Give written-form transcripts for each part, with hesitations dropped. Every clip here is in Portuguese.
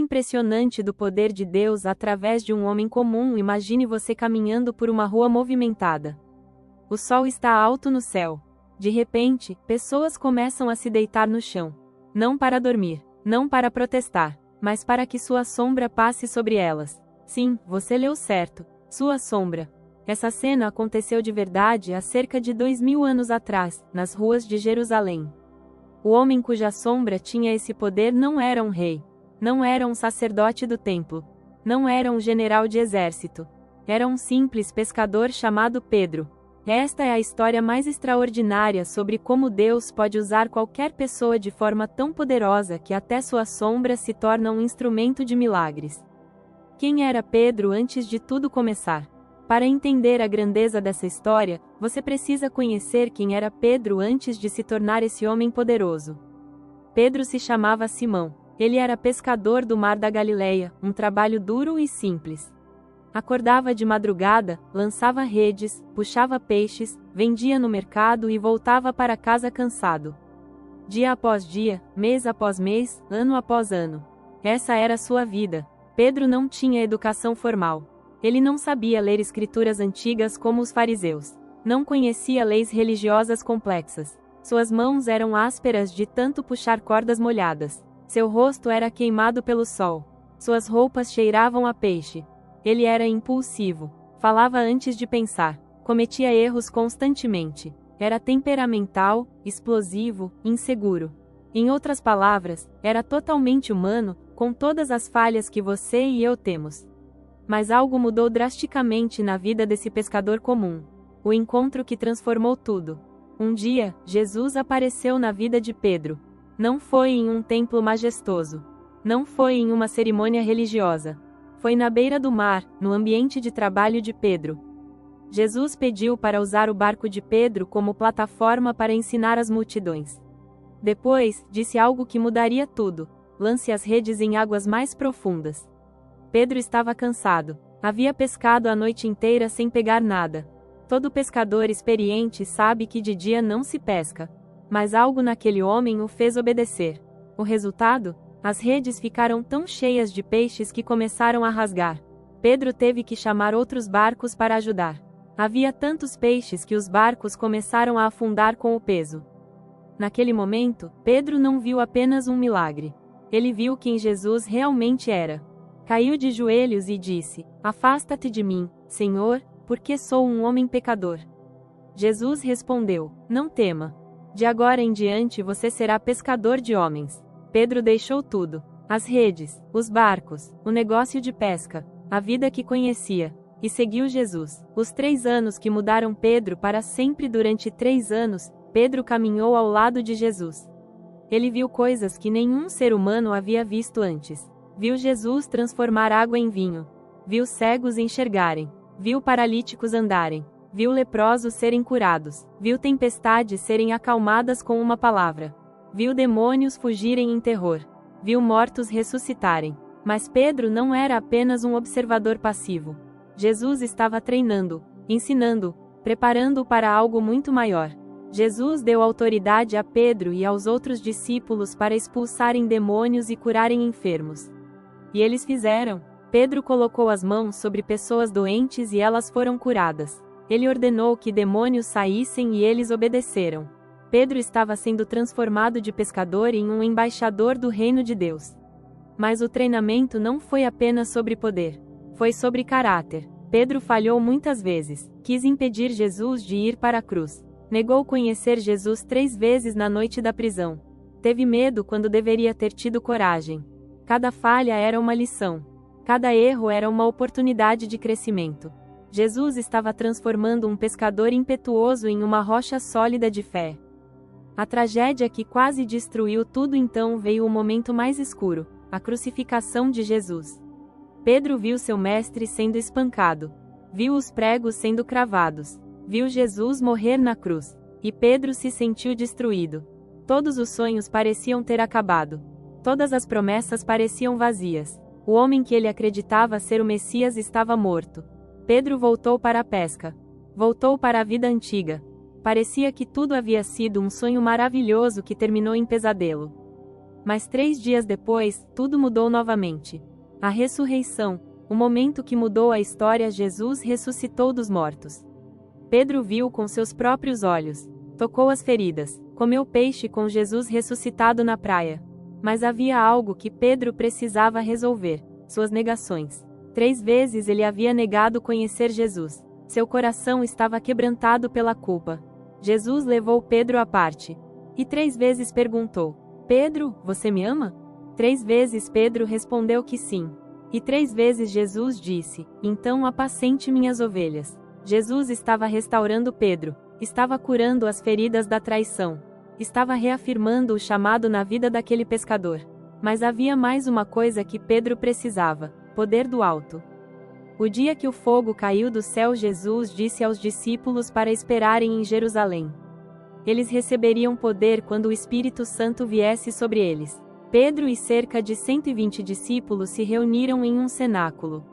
impressionante do poder de Deus através de um homem comum. Imagine você caminhando por uma rua movimentada. O sol está alto no céu. De repente, pessoas começam a se deitar no chão. Não para dormir, não para protestar, mas para que sua sombra passe sobre elas. Sim, você leu certo. Sua sombra. Essa cena aconteceu de verdade há cerca de 2000 anos atrás, nas ruas de Jerusalém. O homem cuja sombra tinha esse poder não era um rei. Não era um sacerdote do templo. Não era um general de exército. Era um simples pescador chamado Pedro. Esta é a história mais extraordinária sobre como Deus pode usar qualquer pessoa de forma tão poderosa que até sua sombra se torna um instrumento de milagres. Quem era Pedro antes de tudo começar? Para entender a grandeza dessa história, você precisa conhecer quem era Pedro antes de se tornar esse homem poderoso. Pedro se chamava Simão. Ele era pescador do mar da Galileia, um trabalho duro e simples. Acordava de madrugada, lançava redes, puxava peixes, vendia no mercado e voltava para casa cansado. Dia após dia, mês após mês, ano após ano. Essa era sua vida. Pedro não tinha educação formal. Ele não sabia ler escrituras antigas como os fariseus. Não conhecia leis religiosas complexas. Suas mãos eram ásperas de tanto puxar cordas molhadas. Seu rosto era queimado pelo sol. Suas roupas cheiravam a peixe. Ele era impulsivo. Falava antes de pensar. Cometia erros constantemente. Era temperamental, explosivo, inseguro. Em outras palavras, era totalmente humano, com todas as falhas que você e eu temos. Mas algo mudou drasticamente na vida desse pescador comum. O encontro que transformou tudo. Um dia, Jesus apareceu na vida de Pedro. Não foi em um templo majestoso. Não foi em uma cerimônia religiosa. Foi na beira do mar, no ambiente de trabalho de Pedro. Jesus pediu para usar o barco de Pedro como plataforma para ensinar as multidões. Depois, disse algo que mudaria tudo: lance as redes em águas mais profundas. Pedro estava cansado. Havia pescado a noite inteira sem pegar nada. Todo pescador experiente sabe que de dia não se pesca. Mas algo naquele homem o fez obedecer. O resultado? As redes ficaram tão cheias de peixes que começaram a rasgar. Pedro teve que chamar outros barcos para ajudar. Havia tantos peixes que os barcos começaram a afundar com o peso. Naquele momento, Pedro não viu apenas um milagre. Ele viu quem Jesus realmente era. Caiu de joelhos e disse: "Afasta-te de mim, Senhor, porque sou um homem pecador." Jesus respondeu: "Não tema. De agora em diante você será pescador de homens." Pedro deixou tudo: as redes, os barcos, o negócio de pesca, a vida que conhecia, e seguiu Jesus. Os 3 anos que mudaram Pedro para sempre. Durante 3 anos, Pedro caminhou ao lado de Jesus. Ele viu coisas que nenhum ser humano havia visto antes. Viu Jesus transformar água em vinho. Viu cegos enxergarem. Viu paralíticos andarem. Viu leprosos serem curados. Viu tempestades serem acalmadas com uma palavra. Viu demônios fugirem em terror. Viu mortos ressuscitarem. Mas Pedro não era apenas um observador passivo. Jesus estava treinando, ensinando, preparando-o para algo muito maior. Jesus deu autoridade a Pedro e aos outros discípulos para expulsarem demônios e curarem enfermos. E eles fizeram. Pedro colocou as mãos sobre pessoas doentes e elas foram curadas. Ele ordenou que demônios saíssem e eles obedeceram. Pedro estava sendo transformado de pescador em um embaixador do reino de Deus. Mas o treinamento não foi apenas sobre poder. Foi sobre caráter. Pedro falhou muitas vezes. Quis impedir Jesus de ir para a cruz. Negou conhecer Jesus 3 vezes na noite da prisão. Teve medo quando deveria ter tido coragem. Cada falha era uma lição. Cada erro era uma oportunidade de crescimento. Jesus estava transformando um pescador impetuoso em uma rocha sólida de fé. A tragédia que quase destruiu tudo. Então veio o momento mais escuro: a crucificação de Jesus. Pedro viu seu mestre sendo espancado. Viu os pregos sendo cravados. Viu Jesus morrer na cruz. E Pedro se sentiu destruído. Todos os sonhos pareciam ter acabado. Todas as promessas pareciam vazias. O homem que ele acreditava ser o Messias estava morto. Pedro voltou para a pesca. Voltou para a vida antiga. Parecia que tudo havia sido um sonho maravilhoso que terminou em pesadelo. Mas 3 dias depois, tudo mudou novamente. A ressurreição, o momento que mudou a história. Jesus ressuscitou dos mortos. Pedro viu com seus próprios olhos, tocou as feridas, comeu peixe com Jesus ressuscitado na praia. Mas havia algo que Pedro precisava resolver: suas negações. 3 vezes ele havia negado conhecer Jesus. Seu coração estava quebrantado pela culpa. Jesus levou Pedro à parte. E 3 vezes perguntou: Pedro, você me ama? 3 vezes Pedro respondeu que sim. E 3 vezes Jesus disse: então apacente minhas ovelhas. Jesus estava restaurando Pedro, estava curando as feridas da traição, estava reafirmando o chamado na vida daquele pescador. Mas havia mais uma coisa que Pedro precisava: poder do alto. O dia que o fogo caiu do céu, Jesus disse aos discípulos para esperarem em Jerusalém. Eles receberiam poder quando o Espírito Santo viesse sobre eles. Pedro e cerca de 120 discípulos se reuniram em um cenáculo.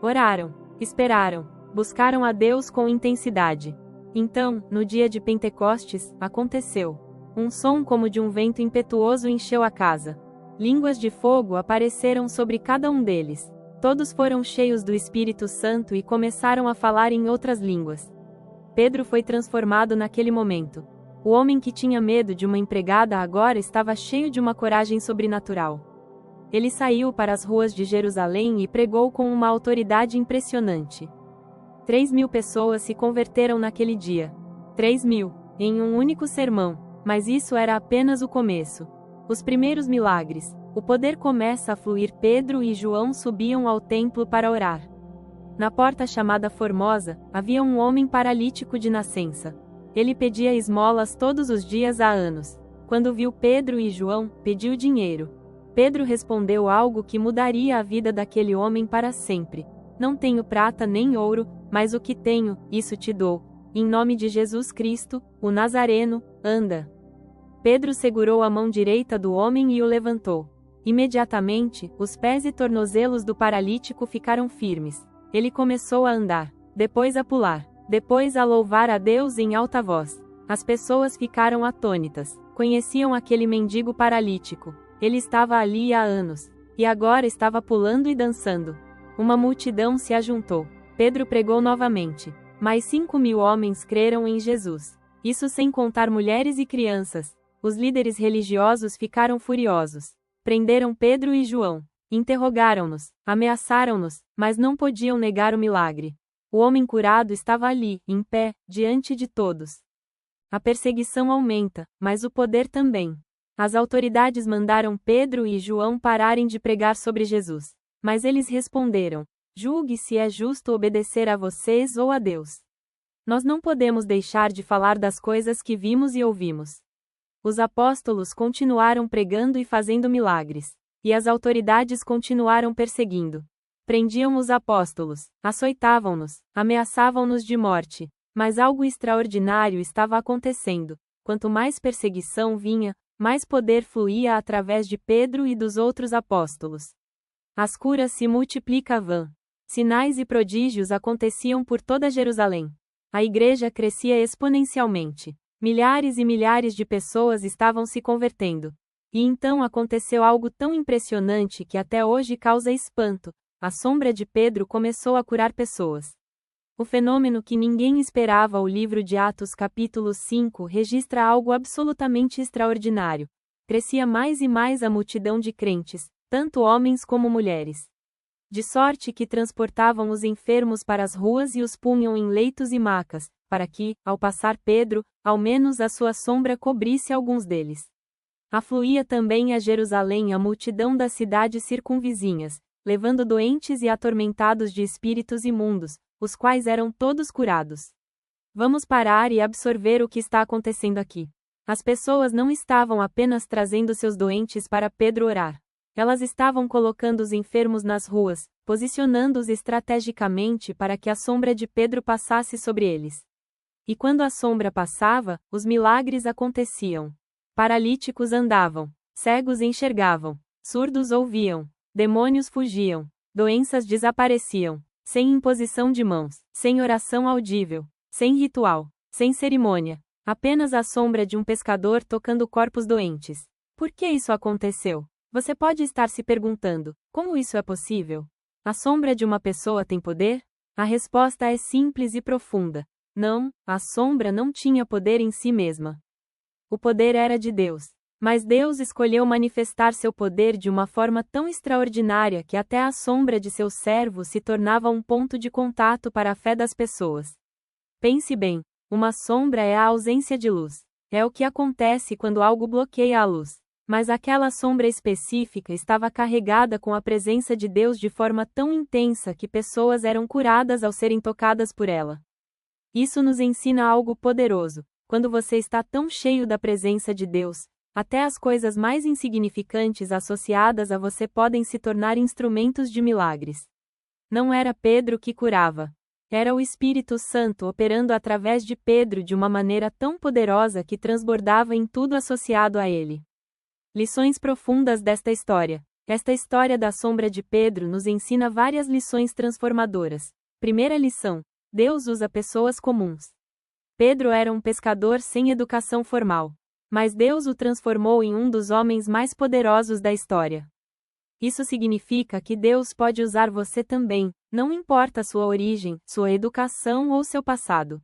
Oraram, esperaram, buscaram a Deus com intensidade. Então, no dia de Pentecostes, aconteceu. Um som como de um vento impetuoso encheu a casa. Línguas de fogo apareceram sobre cada um deles. Todos foram cheios do Espírito Santo e começaram a falar em outras línguas. Pedro foi transformado naquele momento. O homem que tinha medo de uma empregada agora estava cheio de uma coragem sobrenatural. Ele saiu para as ruas de Jerusalém e pregou com uma autoridade impressionante. 3.000 pessoas se converteram naquele dia. 3.000, em um único sermão. Mas isso era apenas o começo. Os primeiros milagres. O poder começa a fluir. Pedro e João subiam ao templo para orar. Na porta chamada Formosa, havia um homem paralítico de nascença. Ele pedia esmolas todos os dias há anos. Quando viu Pedro e João, pediu dinheiro. Pedro respondeu algo que mudaria a vida daquele homem para sempre: não tenho prata nem ouro, mas o que tenho, isso te dou. Em nome de Jesus Cristo, o Nazareno, anda. Pedro segurou a mão direita do homem e o levantou. Imediatamente, os pés e tornozelos do paralítico ficaram firmes. Ele começou a andar, depois a pular, depois a louvar a Deus em alta voz. As pessoas ficaram atônitas. Conheciam aquele mendigo paralítico. Ele estava ali há anos. E agora estava pulando e dançando. Uma multidão se ajuntou. Pedro pregou novamente. Mais 5.000 homens creram em Jesus. Isso sem contar mulheres e crianças. Os líderes religiosos ficaram furiosos. Prenderam Pedro e João. Interrogaram-nos, ameaçaram-nos, mas não podiam negar o milagre. O homem curado estava ali, em pé, diante de todos. A perseguição aumenta, mas o poder também. As autoridades mandaram Pedro e João pararem de pregar sobre Jesus. Mas eles responderam: julgue se é justo obedecer a vocês ou a Deus. Nós não podemos deixar de falar das coisas que vimos e ouvimos. Os apóstolos continuaram pregando e fazendo milagres. E as autoridades continuaram perseguindo. Prendiam os apóstolos, açoitavam-nos, ameaçavam-nos de morte. Mas algo extraordinário estava acontecendo. Quanto mais perseguição vinha, mais poder fluía através de Pedro e dos outros apóstolos. As curas se multiplicavam. Sinais e prodígios aconteciam por toda Jerusalém. A igreja crescia exponencialmente. Milhares e milhares de pessoas estavam se convertendo. E então aconteceu algo tão impressionante que até hoje causa espanto: a sombra de Pedro começou a curar pessoas. O fenômeno que ninguém esperava. O livro de Atos capítulo 5 registra algo absolutamente extraordinário. Crescia mais e mais a multidão de crentes, tanto homens como mulheres. De sorte que transportavam os enfermos para as ruas e os punham em leitos e macas, para que, ao passar Pedro, ao menos a sua sombra cobrisse alguns deles. Afluía também a Jerusalém a multidão das cidades circunvizinhas, levando doentes e atormentados de espíritos imundos, os quais eram todos curados. Vamos parar e absorver o que está acontecendo aqui. As pessoas não estavam apenas trazendo seus doentes para Pedro orar. Elas estavam colocando os enfermos nas ruas, posicionando-os estrategicamente para que a sombra de Pedro passasse sobre eles. E quando a sombra passava, os milagres aconteciam. Paralíticos andavam, cegos enxergavam, surdos ouviam, demônios fugiam, doenças desapareciam, sem imposição de mãos, sem oração audível, sem ritual, sem cerimônia, apenas a sombra de um pescador tocando corpos doentes. Por que isso aconteceu? Você pode estar se perguntando: como isso é possível? A sombra de uma pessoa tem poder? A resposta é simples e profunda. Não, a sombra não tinha poder em si mesma. O poder era de Deus. Mas Deus escolheu manifestar seu poder de uma forma tão extraordinária que até a sombra de seu servo se tornava um ponto de contato para a fé das pessoas. Pense bem, uma sombra é a ausência de luz. É o que acontece quando algo bloqueia a luz. Mas aquela sombra específica estava carregada com a presença de Deus de forma tão intensa que pessoas eram curadas ao serem tocadas por ela. Isso nos ensina algo poderoso. Quando você está tão cheio da presença de Deus, até as coisas mais insignificantes associadas a você podem se tornar instrumentos de milagres. Não era Pedro que curava. Era o Espírito Santo operando através de Pedro de uma maneira tão poderosa que transbordava em tudo associado a ele. Lições profundas desta história. Esta história da sombra de Pedro nos ensina várias lições transformadoras. Primeira lição: Deus usa pessoas comuns. Pedro era um pescador sem educação formal. Mas Deus o transformou em um dos homens mais poderosos da história. Isso significa que Deus pode usar você também, não importa sua origem, sua educação ou seu passado.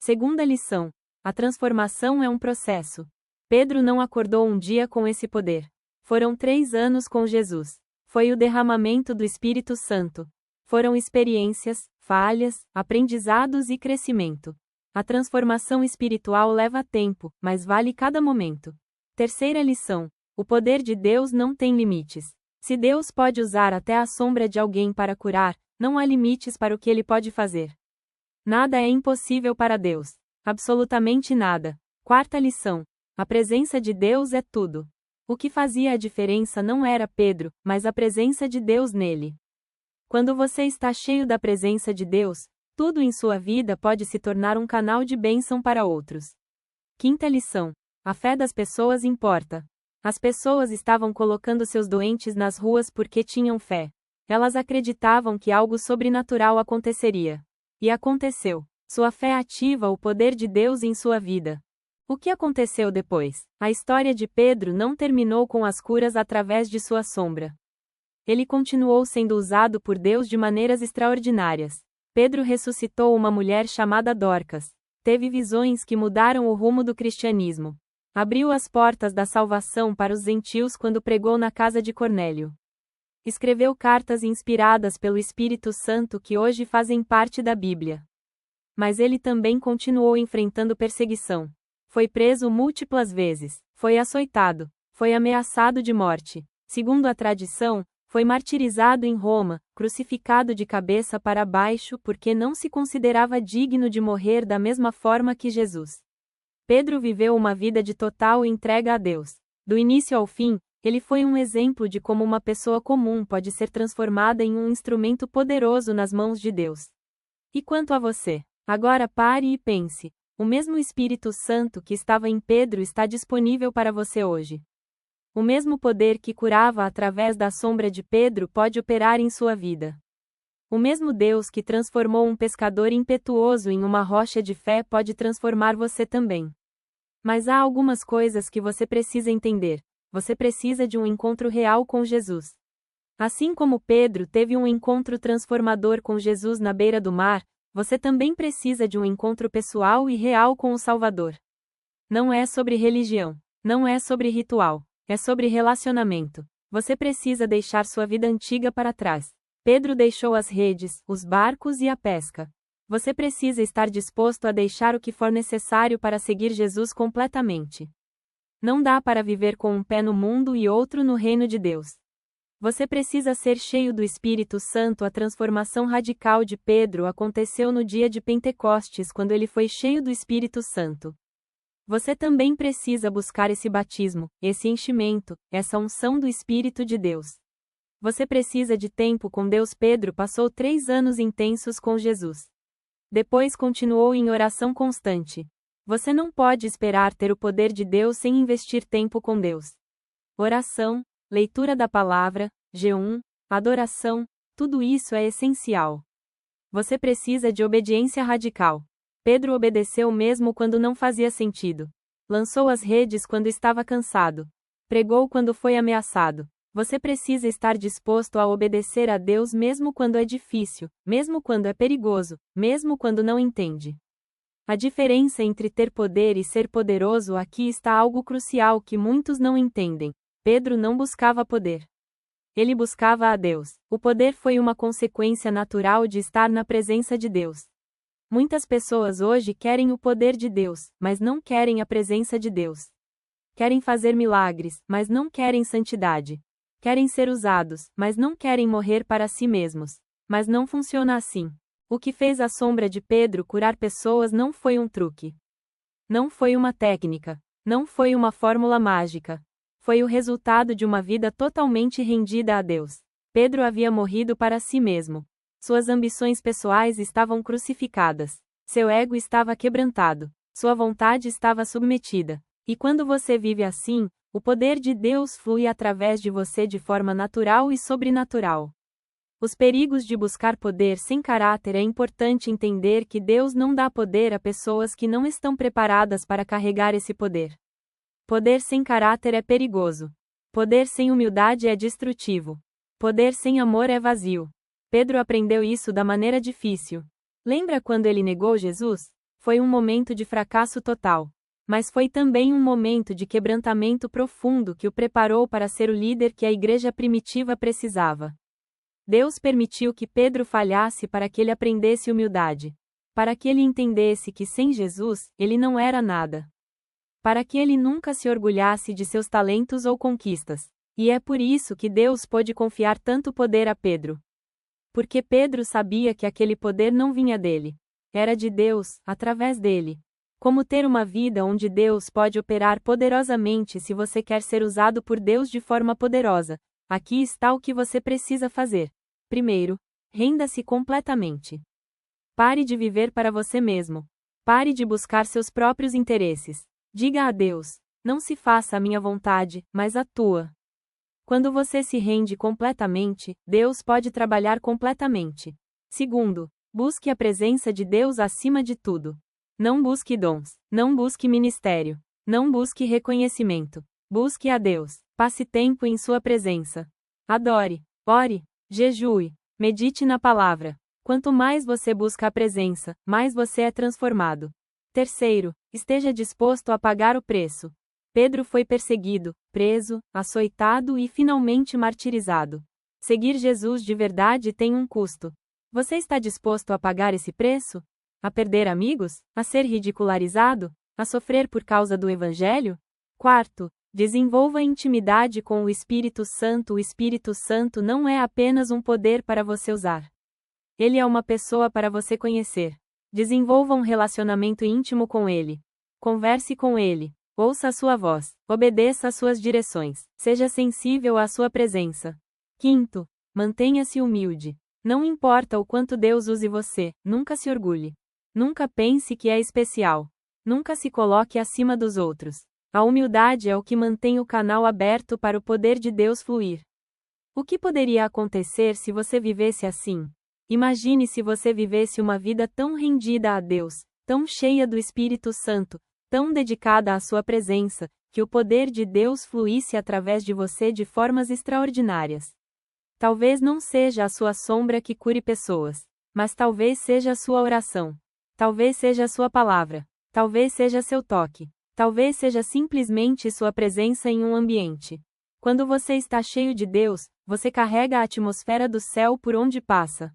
Segunda lição: a transformação é um processo. Pedro não acordou um dia com esse poder. Foram 3 anos com Jesus. Foi o derramamento do Espírito Santo. Foram experiências, falhas, aprendizados e crescimento. A transformação espiritual leva tempo, mas vale cada momento. Terceira lição: o poder de Deus não tem limites. Se Deus pode usar até a sombra de alguém para curar, não há limites para o que ele pode fazer. Nada é impossível para Deus. Absolutamente nada. Quarta lição: a presença de Deus é tudo. O que fazia a diferença não era Pedro, mas a presença de Deus nele. Quando você está cheio da presença de Deus, tudo em sua vida pode se tornar um canal de bênção para outros. Quinta lição: a fé das pessoas importa. As pessoas estavam colocando seus doentes nas ruas porque tinham fé. Elas acreditavam que algo sobrenatural aconteceria. E aconteceu. Sua fé ativa o poder de Deus em sua vida. O que aconteceu depois? A história de Pedro não terminou com as curas através de sua sombra. Ele continuou sendo usado por Deus de maneiras extraordinárias. Pedro ressuscitou uma mulher chamada Dorcas. Teve visões que mudaram o rumo do cristianismo. Abriu as portas da salvação para os gentios quando pregou na casa de Cornélio. Escreveu cartas inspiradas pelo Espírito Santo que hoje fazem parte da Bíblia. Mas ele também continuou enfrentando perseguição. Foi preso múltiplas vezes. Foi açoitado. Foi ameaçado de morte. Segundo a tradição, foi martirizado em Roma, crucificado de cabeça para baixo porque não se considerava digno de morrer da mesma forma que Jesus. Pedro viveu uma vida de total entrega a Deus. Do início ao fim, ele foi um exemplo de como uma pessoa comum pode ser transformada em um instrumento poderoso nas mãos de Deus. E quanto a você? Agora pare e pense. O mesmo Espírito Santo que estava em Pedro está disponível para você hoje. O mesmo poder que curava através da sombra de Pedro pode operar em sua vida. O mesmo Deus que transformou um pescador impetuoso em uma rocha de fé pode transformar você também. Mas há algumas coisas que você precisa entender. Você precisa de um encontro real com Jesus. Assim como Pedro teve um encontro transformador com Jesus na beira do mar, você também precisa de um encontro pessoal e real com o Salvador. Não é sobre religião. Não é sobre ritual. É sobre relacionamento. Você precisa deixar sua vida antiga para trás. Pedro deixou as redes, os barcos e a pesca. Você precisa estar disposto a deixar o que for necessário para seguir Jesus completamente. Não dá para viver com um pé no mundo e outro no reino de Deus. Você precisa ser cheio do Espírito Santo. A transformação radical de Pedro aconteceu no dia de Pentecostes quando ele foi cheio do Espírito Santo. Você também precisa buscar esse batismo, esse enchimento, essa unção do Espírito de Deus. Você precisa de tempo com Deus. Pedro passou 3 anos intensos com Jesus. Depois continuou em oração constante. Você não pode esperar ter o poder de Deus sem investir tempo com Deus. Oração, leitura da palavra, jejum, adoração, tudo isso é essencial. Você precisa de obediência radical. Pedro obedeceu mesmo quando não fazia sentido. Lançou as redes quando estava cansado. Pregou quando foi ameaçado. Você precisa estar disposto a obedecer a Deus mesmo quando é difícil, mesmo quando é perigoso, mesmo quando não entende. A diferença entre ter poder e ser poderoso aqui está algo crucial que muitos não entendem. Pedro não buscava poder. Ele buscava a Deus. O poder foi uma consequência natural de estar na presença de Deus. Muitas pessoas hoje querem o poder de Deus, mas não querem a presença de Deus. Querem fazer milagres, mas não querem santidade. Querem ser usados, mas não querem morrer para si mesmos. Mas não funciona assim. O que fez a sombra de Pedro curar pessoas não foi um truque. Não foi uma técnica. Não foi uma fórmula mágica. Foi o resultado de uma vida totalmente rendida a Deus. Pedro havia morrido para si mesmo. Suas ambições pessoais estavam crucificadas. Seu ego estava quebrantado. Sua vontade estava submetida. E quando você vive assim, o poder de Deus flui através de você de forma natural e sobrenatural. Os perigos de buscar poder sem caráter. É importante entender que Deus não dá poder a pessoas que não estão preparadas para carregar esse poder. Poder sem caráter é perigoso. Poder sem humildade é destrutivo. Poder sem amor é vazio. Pedro aprendeu isso da maneira difícil. Lembra quando ele negou Jesus? Foi um momento de fracasso total. Mas foi também um momento de quebrantamento profundo que o preparou para ser o líder que a igreja primitiva precisava. Deus permitiu que Pedro falhasse para que ele aprendesse humildade. Para que ele entendesse que sem Jesus, ele não era nada. Para que ele nunca se orgulhasse de seus talentos ou conquistas. E é por isso que Deus pôde confiar tanto poder a Pedro. Porque Pedro sabia que aquele poder não vinha dele. Era de Deus, através dele. Como ter uma vida onde Deus pode operar poderosamente se você quer ser usado por Deus de forma poderosa. Aqui está o que você precisa fazer. Primeiro, renda-se completamente. Pare de viver para você mesmo. Pare de buscar seus próprios interesses. Diga a Deus: não se faça a minha vontade, mas a tua. Quando você se rende completamente, Deus pode trabalhar completamente. Segundo, busque a presença de Deus acima de tudo. Não busque dons, não busque ministério, não busque reconhecimento. Busque a Deus. Passe tempo em sua presença. Adore, ore, jejue, medite na palavra. Quanto mais você busca a presença, mais você é transformado. Terceiro, esteja disposto a pagar o preço. Pedro foi perseguido, preso, açoitado e finalmente martirizado. Seguir Jesus de verdade tem um custo. Você está disposto a pagar esse preço? A perder amigos? A ser ridicularizado? A sofrer por causa do Evangelho? Quarto, desenvolva intimidade com o Espírito Santo. O Espírito Santo não é apenas um poder para você usar. Ele é uma pessoa para você conhecer. Desenvolva um relacionamento íntimo com ele. Converse com ele. Ouça a sua voz. Obedeça às suas direções. Seja sensível à sua presença. Quinto, mantenha-se humilde. Não importa o quanto Deus use você, nunca se orgulhe. Nunca pense que é especial. Nunca se coloque acima dos outros. A humildade é o que mantém o canal aberto para o poder de Deus fluir. O que poderia acontecer se você vivesse assim? Imagine se você vivesse uma vida tão rendida a Deus, tão cheia do Espírito Santo, tão dedicada à sua presença, que o poder de Deus fluísse através de você de formas extraordinárias. Talvez não seja a sua sombra que cure pessoas, mas talvez seja a sua oração. Talvez seja a sua palavra. Talvez seja seu toque. Talvez seja simplesmente sua presença em um ambiente. Quando você está cheio de Deus, você carrega a atmosfera do céu por onde passa.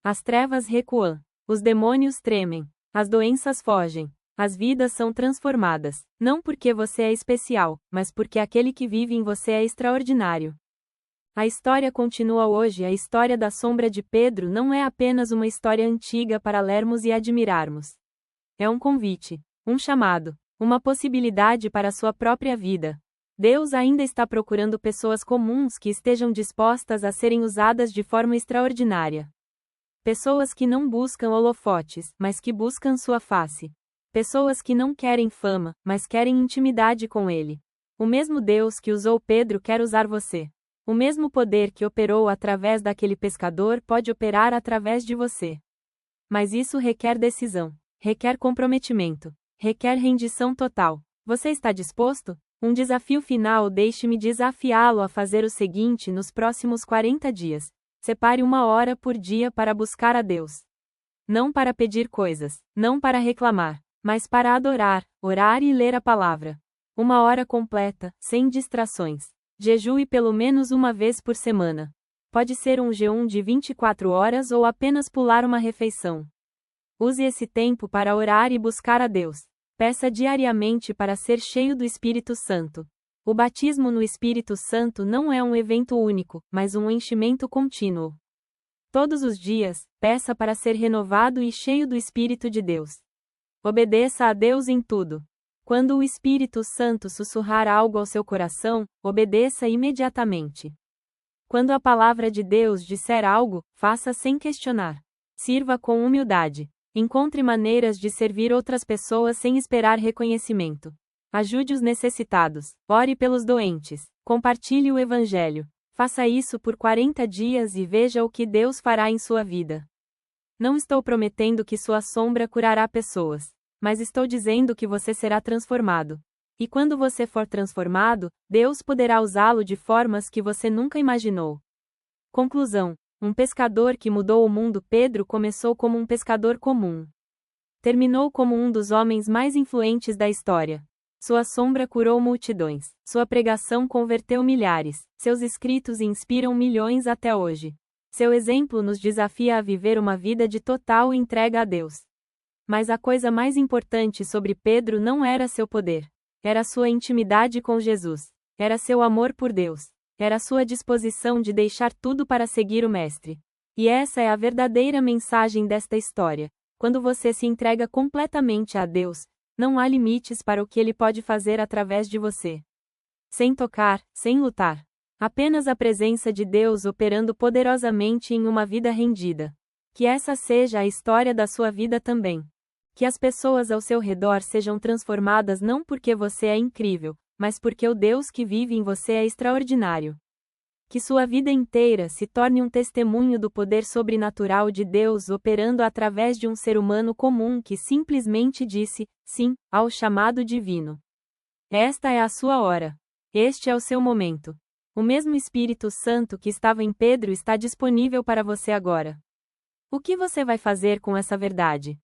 As trevas recuam. Os demônios tremem. As doenças fogem. As vidas são transformadas. Não porque você é especial, mas porque aquele que vive em você é extraordinário. A história continua hoje. A história da sombra de Pedro não é apenas uma história antiga para lermos e admirarmos. É um convite, um chamado, uma possibilidade para a sua própria vida. Deus ainda está procurando pessoas comuns que estejam dispostas a serem usadas de forma extraordinária. Pessoas que não buscam holofotes, mas que buscam sua face. Pessoas que não querem fama, mas querem intimidade com Ele. O mesmo Deus que usou Pedro quer usar você. O mesmo poder que operou através daquele pescador pode operar através de você. Mas isso requer decisão, requer comprometimento, requer rendição total. Você está disposto? Um desafio final: deixe-me desafiá-lo a fazer o seguinte nos próximos 40 dias. Separe 1 hora por dia para buscar a Deus. Não para pedir coisas, não para reclamar, mas para adorar, orar e ler a palavra. 1 hora completa, sem distrações. Jejue pelo menos uma vez por semana. Pode ser um jejum de 24 horas ou apenas pular uma refeição. Use esse tempo para orar e buscar a Deus. Peça diariamente para ser cheio do Espírito Santo. O batismo no Espírito Santo não é um evento único, mas um enchimento contínuo. Todos os dias, peça para ser renovado e cheio do Espírito de Deus. Obedeça a Deus em tudo. Quando o Espírito Santo sussurrar algo ao seu coração, obedeça imediatamente. Quando a palavra de Deus disser algo, faça sem questionar. Sirva com humildade. Encontre maneiras de servir outras pessoas sem esperar reconhecimento. Ajude os necessitados. Ore pelos doentes. Compartilhe o Evangelho. Faça isso por 40 dias e veja o que Deus fará em sua vida. Não estou prometendo que sua sombra curará pessoas, mas estou dizendo que você será transformado. E quando você for transformado, Deus poderá usá-lo de formas que você nunca imaginou. Conclusão: um pescador que mudou o mundo. Pedro começou como um pescador comum. Terminou como um dos homens mais influentes da história. Sua sombra curou multidões. Sua pregação converteu milhares. Seus escritos inspiram milhões até hoje. Seu exemplo nos desafia a viver uma vida de total entrega a Deus. Mas a coisa mais importante sobre Pedro não era seu poder. Era sua intimidade com Jesus. Era seu amor por Deus. Era sua disposição de deixar tudo para seguir o Mestre. E essa é a verdadeira mensagem desta história. Quando você se entrega completamente a Deus, não há limites para o que Ele pode fazer através de você. Sem tocar, sem lutar. Apenas a presença de Deus operando poderosamente em uma vida rendida. Que essa seja a história da sua vida também. Que as pessoas ao seu redor sejam transformadas não porque você é incrível, mas porque o Deus que vive em você é extraordinário. Que sua vida inteira se torne um testemunho do poder sobrenatural de Deus operando através de um ser humano comum que simplesmente disse sim ao chamado divino. Esta é a sua hora. Este é o seu momento. O mesmo Espírito Santo que estava em Pedro está disponível para você agora. O que você vai fazer com essa verdade?